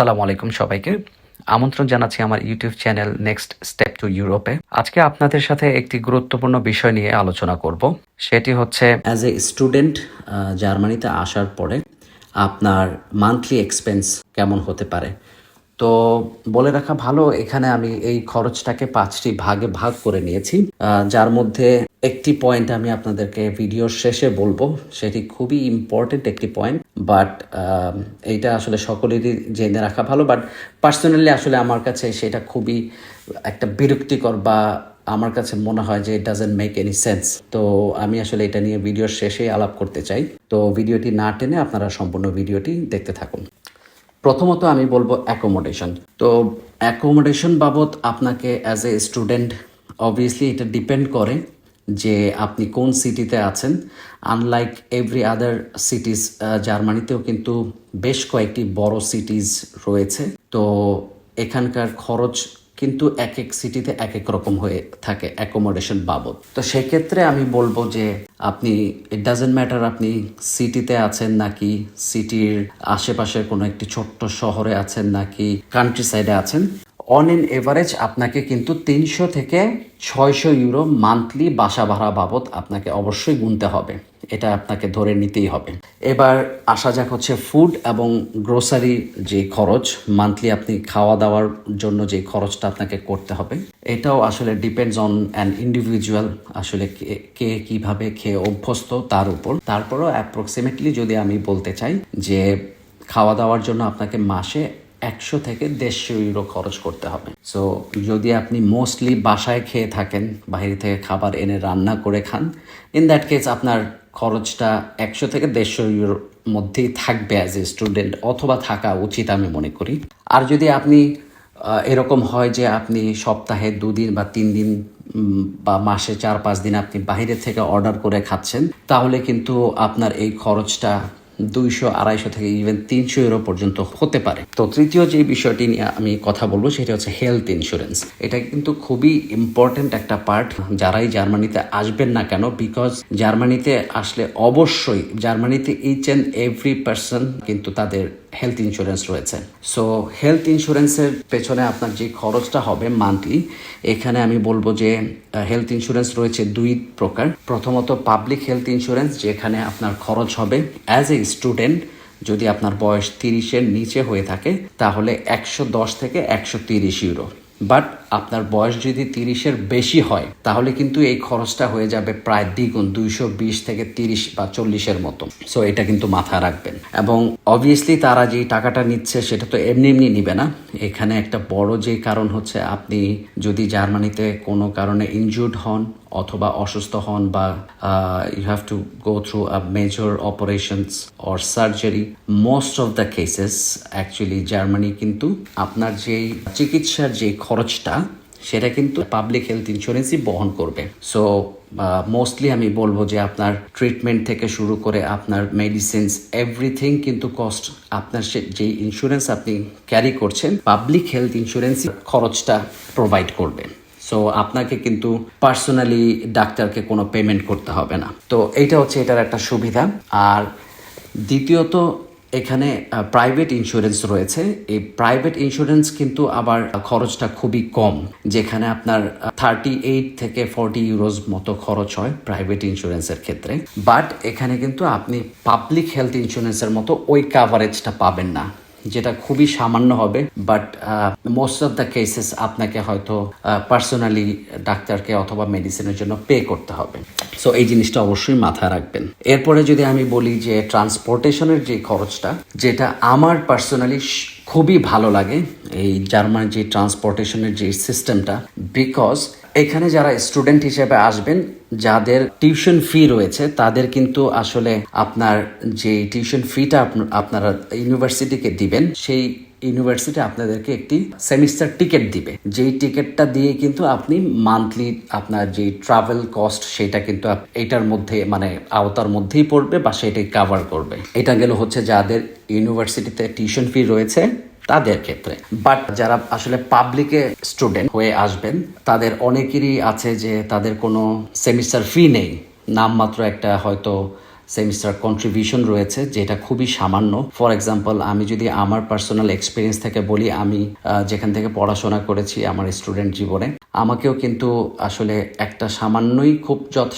আসসালামু আলাইকুম সবাইকে। আমন্ত্রণ জানাচ্ছি আমার YouTube channel next step to ইউরোপে। আজকে আপনাদের সাথে একটি গুরুত্বপূর্ণ বিষয় নিয়ে আলোচনা করব। সেটি হচ্ছে অ্যাজ এ স্টুডেন্ট জার্মানিতে আসার পরে আপনার মান্থলি এক্সপেন্স কেমন হতে পারে। তো বলে রাখা ভালো, এখানে আমি এই খরচটাকে 5টি ভাগে ভাগ করে নিয়েছি, যার মধ্যে একটি পয়েন্ট আমি আপনাদেরকে ভিডিওর শেষে বলবো। সেটি খুবই ইম্পর্টেন্ট একটি পয়েন্ট, বাট এইটা আসলে সকলেরই জেনে রাখা ভালো। বাট পার্সোনালি আসলে আমার কাছে সেটা খুবই একটা বিরক্তিকর, বা আমার কাছে মনে হয় যে it doesn't make any sense. তো আমি আসলে এটা নিয়ে ভিডিওর শেষেই আলাপ করতে চাই। তো ভিডিওটি না টেনে আপনারা সম্পূর্ণ ভিডিওটি দেখতে থাকুন। প্রথমত আমি বলবো অ্যাকোমোডেশন। তো অ্যাকোমোডেশন বাবদ আপনাকে অ্যাজ এ স্টুডেন্ট অবভিয়াসলি এটা ডিপেন্ড করে যে আপনি কোন সিটিতে আছেন। আনলাইক এভরি আদার সিটিজ, জার্মানিতেও কিন্তু বেশ কয়েকটি বড় সিটিজ রয়েছে। তো এখানকার খরচ কিন্তু এক এক সিটিতে এক এক রকম হয়ে থাকে অ্যাকোমোডেশন বাবদ। তো সেক্ষেত্রে আমি বলবো যে আপনি ইট ডাজেন্ট ম্যাটার আপনি সিটিতে আছেন নাকি সিটির আশেপাশের কোনো একটি ছোট্ট শহরে আছেন নাকি কান্ট্রি সাইডে আছেন, অন এন এভারেজ আপনাকে কিন্তু 300 থেকে 600 ইউরো মান্থলি বাসা ভাড়া বাবদ আপনাকে অবশ্যই গুনতে হবে। এটা আপনাকে ধরে নিতেই হবে। এবার আসা যাক হচ্ছে ফুড এবং গ্রোসারি যে খরচ, মান্থলি আপনি খাওয়া দাওয়ার জন্য যে খরচটা আপনাকে করতে হবে, এটাও আসলে ডিপেন্ডস অন অ্যান ইন্ডিভিজুয়াল, আসলে কে কিভাবে খেয়ে অভ্যস্ত তার উপর। তারপরও অ্যাপ্রক্সিমেটলি যদি আমি বলতে চাই যে খাওয়া দাওয়ার জন্য আপনাকে মাসে 100 থেকে 150 ইউরো খরচ করতে হবে। সো যদি আপনি মোস্টলি বাসায় খেয়ে থাকেন, বাইরে থেকে খাবার এনে রান্না করে খান, ইন দ্যাট কেস আপনার খরচটা 100 থেকে 150 ইউরোর মধ্যেই থাকবে অ্যাজ এ স্টুডেন্ট, অথবা থাকা উচিত আমি মনে করি। আর যদি আপনি এরকম হয় যে আপনি সপ্তাহে 2 দিন বা 3 দিন বা মাসে 4-5 দিন আপনি বাইরে থেকে অর্ডার করে খাচ্ছেন, তাহলে কিন্তু আপনার এই খরচটা 200-250 থেকে ইভেন 300 ইউরো পর্যন্ত হতে পারে। তো তৃতীয় যে বিষয়টি নিয়ে আমি কথা বলবো সেটা হচ্ছে হেলথ ইন্স্যুরেন্স। এটা কিন্তু খুবই ইম্পর্টেন্ট একটা পার্ট যারাই জার্মানিতে আসবেন না কেন, বিকজ জার্মানিতে আসলে অবশ্যই জার্মানিতে ইচ অ্যান্ড এভরি পার্সন কিন্তু তাদের হেলথ ইন্স্যুরেন্স রয়েছে। সো হেলথ ইন্স্যুরেন্সের পেছনে আপনার যে খরচটা হবে মান্থলি, এখানে আমি বলবো যে হেলথ ইন্স্যুরেন্স রয়েছে 2 প্রকার। প্রথমত পাবলিক হেলথ ইন্স্যুরেন্স, যেখানে আপনার খরচ হবে অ্যাজ এ স্টুডেন্ট, যদি আপনার বয়স 30-এর নিচে হয়ে থাকে তাহলে 110 থেকে 130 ইউরো। বাট আপনার বয়স যদি 30-এর বেশি হয় তাহলে কিন্তু এই খরচটা হয়ে যাবে প্রায় দ্বিগুণ, 220 থেকে 30 বা 40-এর মতো। সো এটা কিন্তু মাথায় রাখবেন। এবং অবভিয়াসলি তারা যেই টাকাটা নিচ্ছে সেটা তো এমনি এমনি নিবে না। এখানে একটা বড় যে কারণ হচ্ছে, আপনি যদি জার্মানিতে কোনো কারণে ইনজুর্ড হন অথবা অসুস্থ হন, বা you have to go through a major operations or surgery, most of the cases actually Germany কিন্তু আপনার যেই চিকিৎসার যে খরচটা সেটা কিন্তু পাবলিক হেলথ ইন্স্যুরেন্সই বহন করবে। সো মোস্টলি আমি বলবো যে আপনার ট্রিটমেন্ট থেকে শুরু করে আপনার মেডিসিনস এভরিথিং কিন্তু কস্ট আপনার যেই ইন্স্যুরেন্স আপনি ক্যারি করছেন, পাবলিক হেলথ ইন্স্যুরেন্স খরচটা প্রোভাইড করবে। সো আপনাকে কিন্তু পার্সোনালি ডাক্তারকে কোনো পেমেন্ট করতে হবে না। তো এইটা হচ্ছে এটার একটা সুবিধা। আর দ্বিতীয়ত এখানে প্রাইভেট ইন্স্যুরেন্স রয়েছে। এই প্রাইভেট ইন্স্যুরেন্স কিন্তু আবার খরচটা খুবই কম, যেখানে আপনার 38 থেকে 40 ইউরোজ মতো খরচ হয় প্রাইভেট ইন্স্যুরেন্সের ক্ষেত্রে। বাট এখানে কিন্তু আপনি পাবলিক হেলথ ইন্স্যুরেন্সের মতো ওই কাভারেজটা পাবেন না, যেটা খুবই সামান্য হবে। But most of the cases আপনাকে হয়তো পার্সোনালি ডাক্তারকে অথবা মেডিসিনের জন্য পে করতে হবে। সো এই জিনিসটা অবশ্যই মাথায় রাখবেন। এরপরে যদি আমি বলি যে ট্রান্সপোর্টেশনের যে খরচটা, যেটা আমার পার্সোনালি খুবই ভালো লাগে এই জার্মান যে ট্রান্সপোর্টেশনের যে সিস্টেমটা, বিকজ এখানে যারা স্টুডেন্ট হিসেবে আসবেন, যাদের টিউশন ফি রয়েছে, তাদের কিন্তু আসলে আপনার যে টিউশন ফিটা আপনারা ইউনিভার্সিটিকে দিবেন, সেই ইউনিভার্সিটি আপনাদেরকে একটি সেমিস্টার টিকিট দিবে, যেই টিকিটটা দিয়ে কিন্তু আপনি মান্থলি আপনার যে ট্রাভেল কস্ট সেটা কিন্তু এটার মধ্যে মানে আওতার মধ্যেই পড়বে, বা সেটাই কাভার করবে। এটা গেল হচ্ছে যাদের ইউনিভার্সিটিতে টিউশন ফি রয়েছে তাদের ক্ষেত্রে। বাট যারা আসলে পাবলিকে স্টুডেন্ট হয়ে আসবেন, তাদের অনেকেরই আছে যে তাদের কোনো সেমিস্টার ফি নেই, নামমাত্র একটা হয়তো সেমিস্টার কন্ট্রিবিউশন রয়েছে, যেটা খুবই সামান্য। ফর এক্সাম্পল, আমি যদি আমার পার্সোনাল এক্সপিরিয়েন্স থেকে বলি, আমি যেখান থেকে পড়াশোনা করেছি আমার স্টুডেন্ট জীবনে, আমাকেও কিন্তু আসলে একটা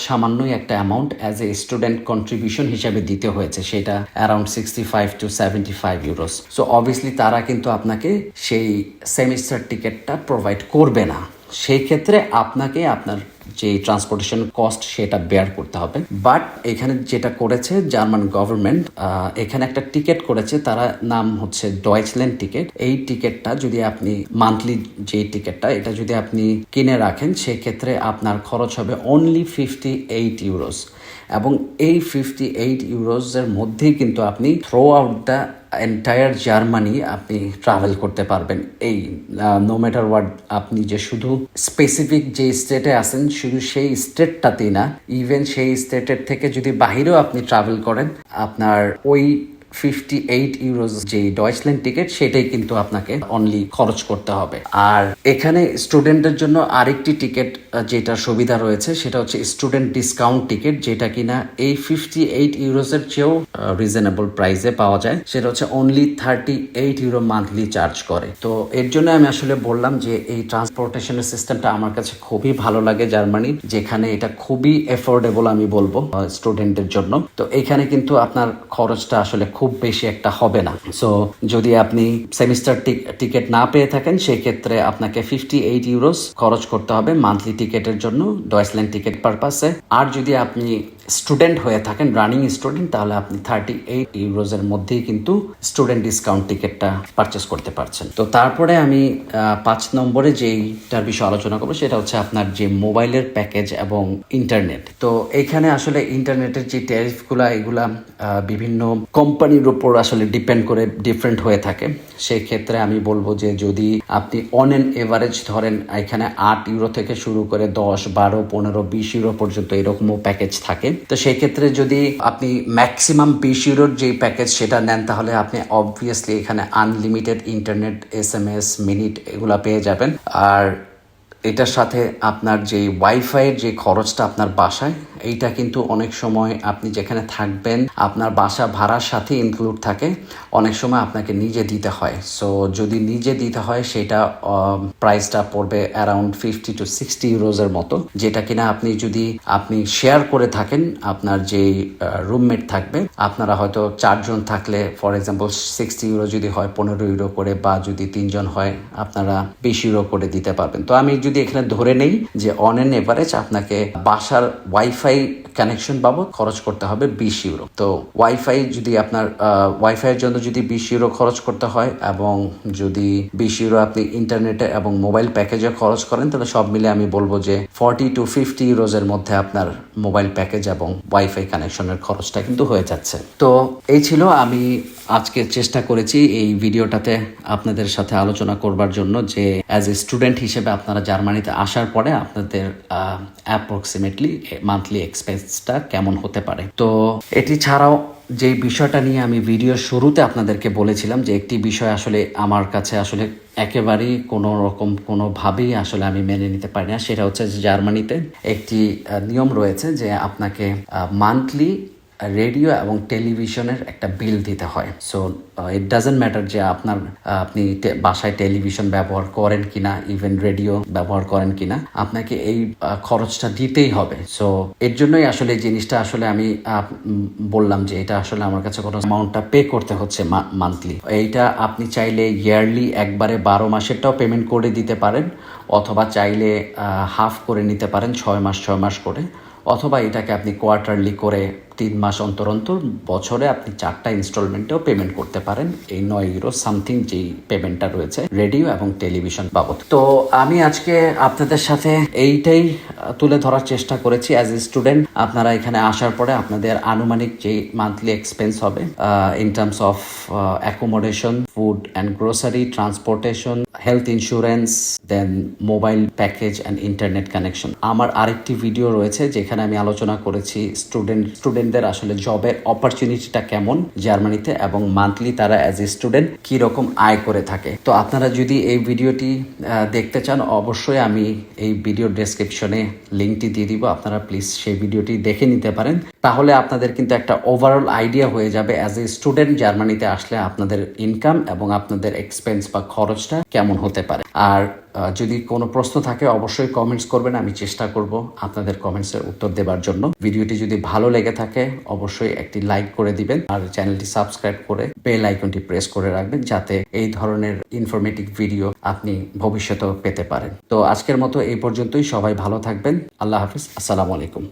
সামান্যই একটা amount as a student contribution হিসাবে দিতে হয়েছে, সেটা around 65 to 75 euros. So obviously তারা কিন্তু আপনাকে সেই সেমিস্টার টিকিটটা প্রোভাইড করবে না। সেই ক্ষেত্রে আপনাকে আপনার যে ট্রান্সপোর্টেশন কস্ট সেটা বেয়ার করতে হবে। বাট এখানে যেটা করেছে জার্মান গভর্নমেন্ট, এখানে একটা টিকিট করেছে, তারা নাম হচ্ছে ডয়েচল্যান্ড টিকিট। এই টিকিটটা যদি আপনি মান্থলি, যে টিকিটটা এটা যদি আপনি কিনে রাখেন, সেক্ষেত্রে আপনার খরচ হবে অনলি 58 ইউরোস। এবং এই 58 ইউরোসের মধ্যেই কিন্তু আপনি through out the entire Germany আপনি ট্রাভেল করতে পারবেন। এই নো ম্যাটার হোয়াট, আপনি যে শুধু স্পেসিফিক যে স্টেটে আছেন শুধু সেই স্টেটটাতেই না, ইভেন সেই স্টেটের থেকে যদি বাহিরেও আপনি ট্রাভেল করেন, আপনার ওই 58 ইউরোস যে ডয়েচল্যান্ড টিকিট সেটাই কিন্তু আপনাকে অনলি খরচ করতে হবে। আর এখানে স্টুডেন্টের জন্য আরেকটি টিকিট যেটা সুবিধা রয়েছে, সেটা হচ্ছে স্টুডেন্ট ডিসকাউন্ট টিকিট, যেটা কিনা এই 58 ইউরোসের চেয়েও রিজনেবল প্রাইসে পাওয়া যায়। সেটা হচ্ছে অনলি 38 ইউরো মান্থলি চার্জ করে। তো এর জন্য আমি আসলে বললাম যে এই ট্রান্সপোর্টেশনের সিস্টেমটা আমার কাছে খুবই ভালো লাগে জার্মানির, যেখানে এটা খুবই এফোর্ডেবল আমি বলবো স্টুডেন্টের জন্য। তো এখানে কিন্তু আপনার খরচটা আসলে খুব বেশি একটা হবে না। সো যদি আপনি সেমিস্টার টিকিট না পেয়ে থাকেন, সেক্ষেত্রে আপনাকে 58 ইউরোস খরচ করতে হবে মান্থলি টিকিটের জন্য ডয়েচল্যান্ড টিকিট পারপাসে। আর যদি আপনি স্টুডেন্ট হয়ে থাকেন, রানিং স্টুডেন্ট, তাহলে আপনি 38 ইউরোজের মধ্যেই কিন্তু স্টুডেন্ট ডিসকাউন্ট টিকিটটা পারচেস করতে পারছেন। তো তারপরে আমি 5 নম্বরে যেইটার বিষয়ে আলোচনা করবো, সেটা হচ্ছে আপনার যে মোবাইলের প্যাকেজ এবং ইন্টারনেট। তো এইখানে আসলে ইন্টারনেটের যে ট্যারিফগুলা, এগুলা বিভিন্ন কোম্পানির উপর আসলে ডিপেন্ড করে ডিফারেন্ট হয়ে থাকে। সেই ক্ষেত্রে আমি বলবো যে যদি আপনি অন এন এভারেজ ধরেন, এখানে 8 ইউরো থেকে শুরু করে 10, 12, 15, 20 ইউরো পর্যন্ত এরকমও প্যাকেজ থাকে। তো সেই ক্ষেত্রে যদি আপনি ম্যাক্সিমাম 20 ইউরোর যে প্যাকেজ সেটা নেন, তাহলে আপনি অবভিয়াসলি এখানে আনলিমিটেড ইন্টারনেট, SMS, মিনিট এগুলা পেয়ে যাবেন। আর এটার সাথে আপনার যে ওয়াইফাইয়ের যে খরচটা আপনার বাসায়, এইটা কিন্তু অনেক সময় আপনি যেখানে থাকবেন আপনার বাসা ভাড়ার সাথে ইনক্লুড থাকে, অনেক সময় আপনাকে নিজে দিতে হয়। সো যদি নিজে দিতে হয়, সেটা প্রাইসটা পড়বে অ্যারাউন্ড 50 to 60 ইউরোজের মতো, যেটা কিনা আপনি শেয়ার করে থাকেন আপনার যে রুমমেট থাকবে, আপনারা হয়তো 4 জন থাকলে ফর এক্সাম্পল 60 ইউরো যদি হয় 15 ইউরো করে, বা যদি 3 জন হয় আপনারা 20 ইউরো করে দিতে পারবেন। তো আমি যদি এখানে ধরে নেই যে অন এন এভারেজ আপনাকে বাসার ওয়াইফাই কানেকশন বাবদ খরচ করতে হবে 20 ইউরো। তো ওয়াইফাইয়ের জন্য যদি 20 ইউরো খরচ করতে হয়, এবং যদি 20 ইউরো আপনি ইন্টারনেটে এবং মোবাইল প্যাকেজে খরচ করেন, তাহলে সব মিলে আমি বলবো যে 40 to 50 ইউরোজের মধ্যে আপনার মোবাইল প্যাকেজ এবং ওয়াইফাই কানেকশনের খরচটা কিন্তু হয়ে যাচ্ছে। তো এই ছিল, আমি আজকে চেষ্টা করেছি এই ভিডিওটাতে আপনাদের সাথে আলোচনা করবার জন্য যে অ্যাজ এ স্টুডেন্ট হিসেবে আপনারা জার্মানিতে আসার পরে আপনাদের অ্যাপ্রক্সিমেটলি মান্থলি এক্সপেন্সটা কেমন হতে পারে। তো এটি ছাড়াও যে বিষয়টা নিয়ে আমি ভিডিও শুরুতে আপনাদেরকে বলেছিলাম, যে একটি বিষয় আসলে আমার কাছে আসলে একেবারেই কোনোভাবেই আসলে আমি মেনে নিতে পারি না, সেটা হচ্ছে যে জার্মানিতে একটি নিয়ম রয়েছে যে আপনাকে মান্থলি রেডিও এবং টেলিভিশনের একটা বিল দিতে হয়। সো ইট ডাজেন্ট ম্যাটার যে আপনি বাসায় টেলিভিশন ব্যবহার করেন কিনা, ইভেন রেডিও ব্যবহার করেন কিনা, আপনাকে এই খরচটা দিতেই হবে। সো এর জন্যই আসলে এই জিনিসটা আসলে আমি বললাম যে এটা আসলে আমার কাছে কোনো অ্যামাউন্টটা পে করতে হচ্ছে মান্থলি। এইটা আপনি চাইলে ইয়ারলি একবারে 12 মাসেরটাও পেমেন্ট করে দিতে পারেন, অথবা চাইলে হাফ করে নিতে পারেন 6 মাস করে, অথবা এটাকে আপনি কোয়ার্টারলি করে 3 মাস অন্তর বছরে আপনি 4টা ইনস্টলমেন্টেও পেমেন্ট করতে পারেন এই 9 ইউরো সামথিং যেই পেমেন্টটা রয়েছে রেডিও এবং টেলিভিশন বাবদ। তো আমি আজকে আপনাদের সাথে এইটাই তুলে ধরার চেষ্টা করেছি। অ্যাজ এ স্টুডেন্ট আপনারা এখানে আসার পরে আপনাদের আনুমানিক যে মান্থলি এক্সপেন্স হবে in terms of accommodation, food and grocery, transportation, health insurance, then mobile package and internet connection. আমার আরেকটি ভিডিও রয়েছে যেখানে আমি আলোচনা করেছি স্টুডেন্টদের আসলে জবের অপরচুনিটিটা কেমন জার্মানিতে এবং মান্থলি তারা অ্যাজ এ স্টুডেন্ট কি রকম আয় করে থাকে। তো আপনারা যদি এই ভিডিওটি দেখতে চান অবশ্যই আমি এই ভিডিও ডেসক্রিপশনে লিঙ্কটি দিয়ে দিব, আপনারা প্লিজ সেই ভিডিওটি দেখে নিতে পারেন। তাহলে আপনাদের কিন্তু একটা ওভারঅল আইডিয়া হয়ে যাবে অ্যাজ এ স্টুডেন্ট জার্মানিতে আসলে আপনাদের ইনকাম এবং আপনাদের এক্সপেন্স বা খরচটা কেমন হতে পারে। আর যদি কোনো প্রশ্ন থাকে অবশ্যই কমেন্টস করবেন, আমি চেষ্টা করব আপনাদের কমেন্টসের উত্তর দেওয়ার জন্য। ভিডিওটি যদি ভালো লেগে থাকে অবশ্যই একটি লাইক করে দিবেন আর চ্যানেলটি সাবস্ক্রাইব করে বেল আইকনটি প্রেস করে রাখবেন যাতে এই ধরনের ইনফরমেটিভ ভিডিও আপনি ভবিষ্যতেও পেতে পারেন। তো আজকের মতো এই পর্যন্তই, সবাই ভালো থাকবেন। আল্লাহ হাফিজ, আসসালামু আলাইকুম।